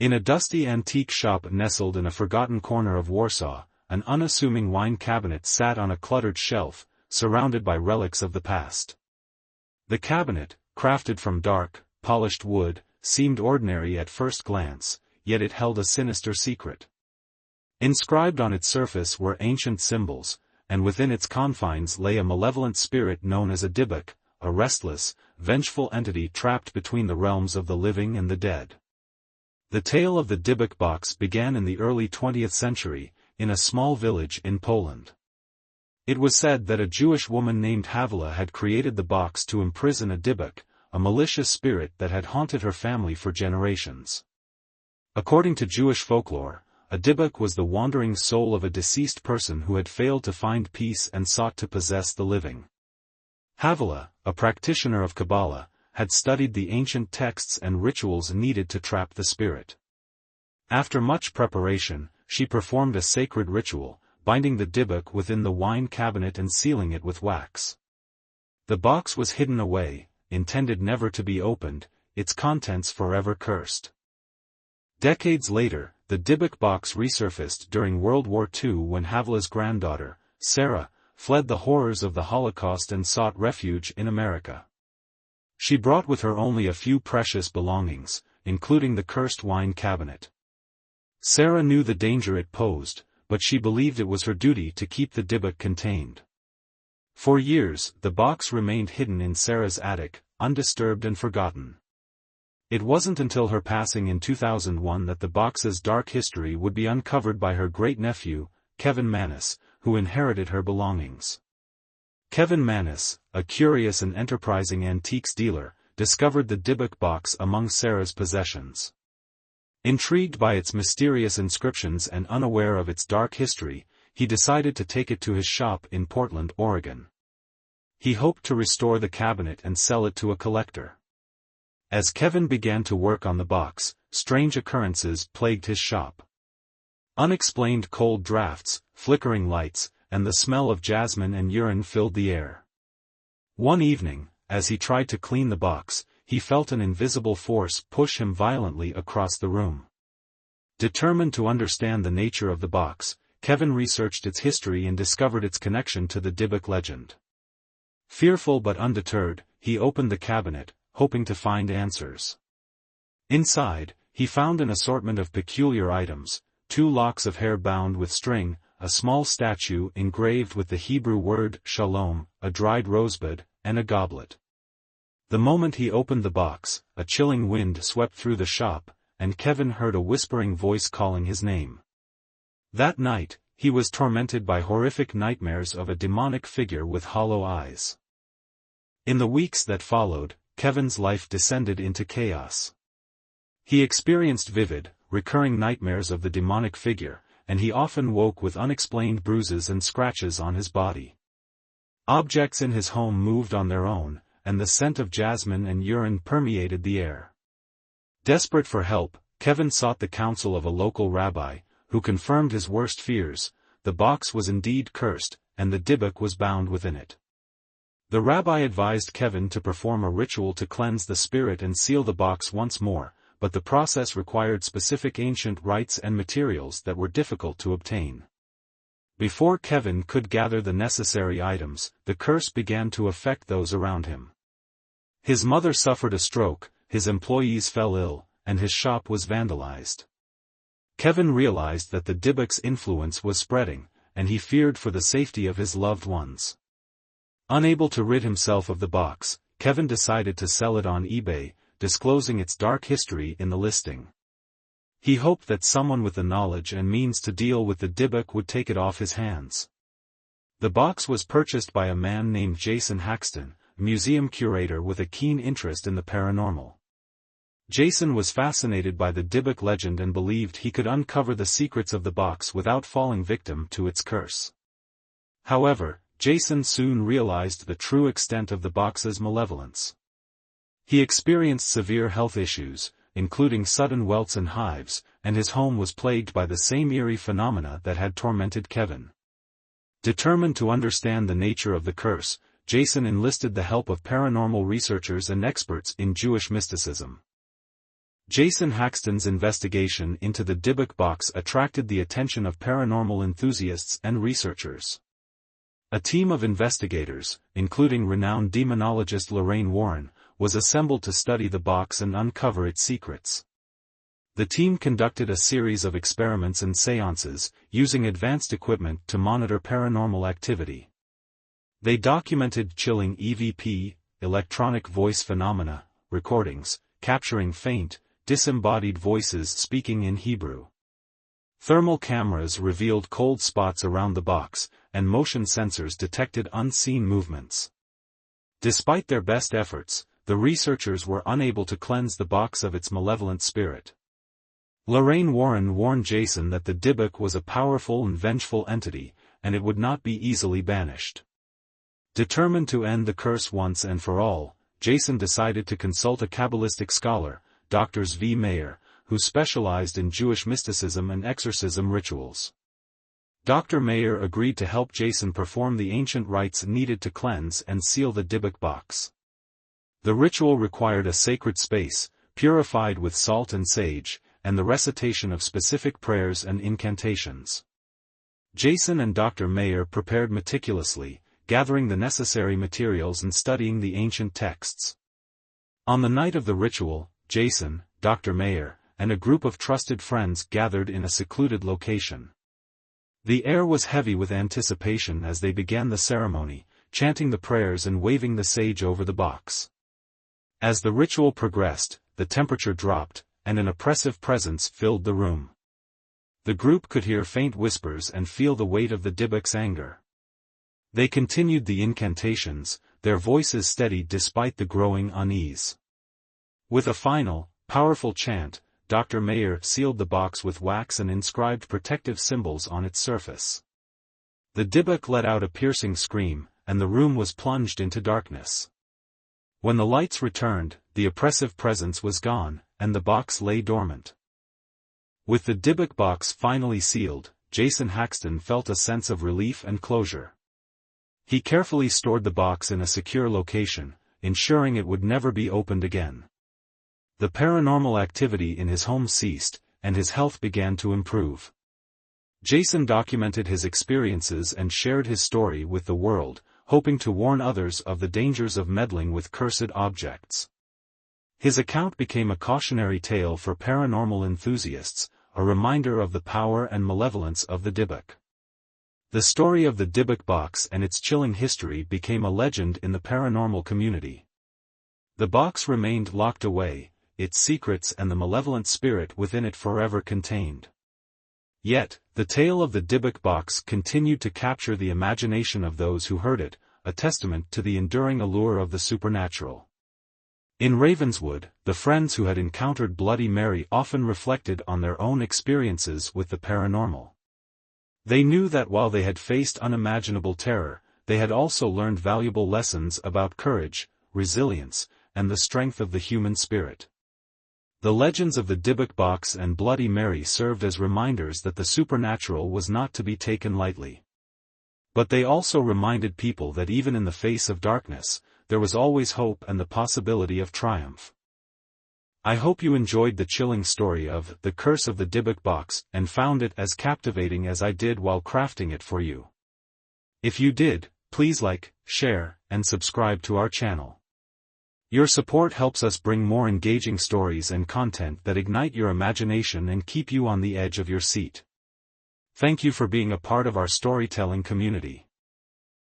In a dusty antique shop nestled in a forgotten corner of Warsaw, an unassuming wine cabinet sat on a cluttered shelf, surrounded by relics of the past. The cabinet, crafted from dark, polished wood, seemed ordinary at first glance, yet it held a sinister secret. Inscribed on its surface were ancient symbols, and within its confines lay a malevolent spirit known as a Dybbuk, a restless, vengeful entity trapped between the realms of the living and the dead. The tale of the Dybbuk Box began in the early 20th century, in a small village in Poland. It was said that a Jewish woman named Havila had created the box to imprison a Dybbuk, a malicious spirit that had haunted her family for generations. According to Jewish folklore, a Dybbuk was the wandering soul of a deceased person who had failed to find peace and sought to possess the living. Havila, a practitioner of Kabbalah, had studied the ancient texts and rituals needed to trap the spirit. After much preparation, she performed a sacred ritual, binding the Dybbuk within the wine cabinet and sealing it with wax. The box was hidden away, intended never to be opened, its contents forever cursed. Decades later, the Dybbuk box resurfaced during World War II when Havila's granddaughter, Sarah, fled the horrors of the Holocaust and sought refuge in America. She brought with her only a few precious belongings, including the cursed wine cabinet. Sarah knew the danger it posed, but she believed it was her duty to keep the Dybbuk contained. For years, the box remained hidden in Sarah's attic, undisturbed and forgotten. It wasn't until her passing in 2001 that the box's dark history would be uncovered by her great-nephew, Kevin Mannis, who inherited her belongings. Kevin Mannis, a curious and enterprising antiques dealer, discovered the Dybbuk box among Sarah's possessions. Intrigued by its mysterious inscriptions and unaware of its dark history, he decided to take it to his shop in Portland, Oregon. He hoped to restore the cabinet and sell it to a collector. As Kevin began to work on the box, strange occurrences plagued his shop. Unexplained cold drafts, flickering lights, and the smell of jasmine and urine filled the air. One evening, as he tried to clean the box, he felt an invisible force push him violently across the room. Determined to understand the nature of the box, Kevin researched its history and discovered its connection to the Dybbuk legend. Fearful but undeterred, he opened the cabinet, hoping to find answers. Inside, he found an assortment of peculiar items: 2 locks of hair bound with string, a small statue engraved with the Hebrew word shalom, a dried rosebud, and a goblet. The moment he opened the box, a chilling wind swept through the shop, and Kevin heard a whispering voice calling his name. That night, he was tormented by horrific nightmares of a demonic figure with hollow eyes. In the weeks that followed, Kevin's life descended into chaos. He experienced vivid, recurring nightmares of the demonic figure, and he often woke with unexplained bruises and scratches on his body. Objects in his home moved on their own, and the scent of jasmine and urine permeated the air. Desperate for help, Kevin sought the counsel of a local rabbi, who confirmed his worst fears: the box was indeed cursed, and the Dybbuk was bound within it. The rabbi advised Kevin to perform a ritual to cleanse the spirit and seal the box once more, but the process required specific ancient rites and materials that were difficult to obtain. Before Kevin could gather the necessary items, the curse began to affect those around him. His mother suffered a stroke, his employees fell ill, and his shop was vandalized. Kevin realized that the Dybbuk's influence was spreading, and he feared for the safety of his loved ones. Unable to rid himself of the box, Kevin decided to sell it on eBay, disclosing its dark history in the listing. He hoped that someone with the knowledge and means to deal with the Dybbuk would take it off his hands. The box was purchased by a man named Jason Haxton, a museum curator with a keen interest in the paranormal. Jason was fascinated by the Dybbuk legend and believed he could uncover the secrets of the box without falling victim to its curse. However, Jason soon realized the true extent of the box's malevolence. He experienced severe health issues, including sudden welts and hives, and his home was plagued by the same eerie phenomena that had tormented Kevin. Determined to understand the nature of the curse, Jason enlisted the help of paranormal researchers and experts in Jewish mysticism. Jason Haxton's investigation into the Dybbuk Box attracted the attention of paranormal enthusiasts and researchers. A team of investigators, including renowned demonologist Lorraine Warren, was assembled to study the box and uncover its secrets. The team conducted a series of experiments and seances, using advanced equipment to monitor paranormal activity. They documented chilling EVP, electronic voice phenomena, recordings, capturing faint, disembodied voices speaking in Hebrew. Thermal cameras revealed cold spots around the box, and motion sensors detected unseen movements. Despite their best efforts, the researchers were unable to cleanse the box of its malevolent spirit. Lorraine Warren warned Jason that the Dybbuk was a powerful and vengeful entity, and it would not be easily banished. Determined to end the curse once and for all, Jason decided to consult a Kabbalistic scholar, Dr. Zvi Meir, who specialized in Jewish mysticism and exorcism rituals. Dr. Meir agreed to help Jason perform the ancient rites needed to cleanse and seal the Dybbuk box. The ritual required a sacred space, purified with salt and sage, and the recitation of specific prayers and incantations. Jason and Dr. Meir prepared meticulously, gathering the necessary materials and studying the ancient texts. On the night of the ritual, Jason, Dr. Meir, and a group of trusted friends gathered in a secluded location. The air was heavy with anticipation as they began the ceremony, chanting the prayers and waving the sage over the box. As the ritual progressed, the temperature dropped, and an oppressive presence filled the room. The group could hear faint whispers and feel the weight of the Dybbuk's anger. They continued the incantations, their voices steady despite the growing unease. With a final, powerful chant, Dr. Meir sealed the box with wax and inscribed protective symbols on its surface. The Dybbuk let out a piercing scream, and the room was plunged into darkness. When the lights returned, the oppressive presence was gone, and the box lay dormant. With the Dybbuk box finally sealed, Jason Haxton felt a sense of relief and closure. He carefully stored the box in a secure location, ensuring it would never be opened again. The paranormal activity in his home ceased, and his health began to improve. Jason documented his experiences and shared his story with the world, hoping to warn others of the dangers of meddling with cursed objects. His account became a cautionary tale for paranormal enthusiasts, a reminder of the power and malevolence of the Dybbuk. The story of the Dybbuk box and its chilling history became a legend in the paranormal community. The box remained locked away, its secrets and the malevolent spirit within it forever contained. Yet, the tale of the Dybbuk box continued to capture the imagination of those who heard it, a testament to the enduring allure of the supernatural. In Ravenswood, the friends who had encountered Bloody Mary often reflected on their own experiences with the paranormal. They knew that while they had faced unimaginable terror, they had also learned valuable lessons about courage, resilience, and the strength of the human spirit. The legends of the Dybbuk Box and Bloody Mary served as reminders that the supernatural was not to be taken lightly. But they also reminded people that even in the face of darkness, there was always hope and the possibility of triumph. I hope you enjoyed the chilling story of The Curse of the Dybbuk Box and found it as captivating as I did while crafting it for you. If you did, please like, share, and subscribe to our channel. Your support helps us bring more engaging stories and content that ignite your imagination and keep you on the edge of your seat. Thank you for being a part of our storytelling community.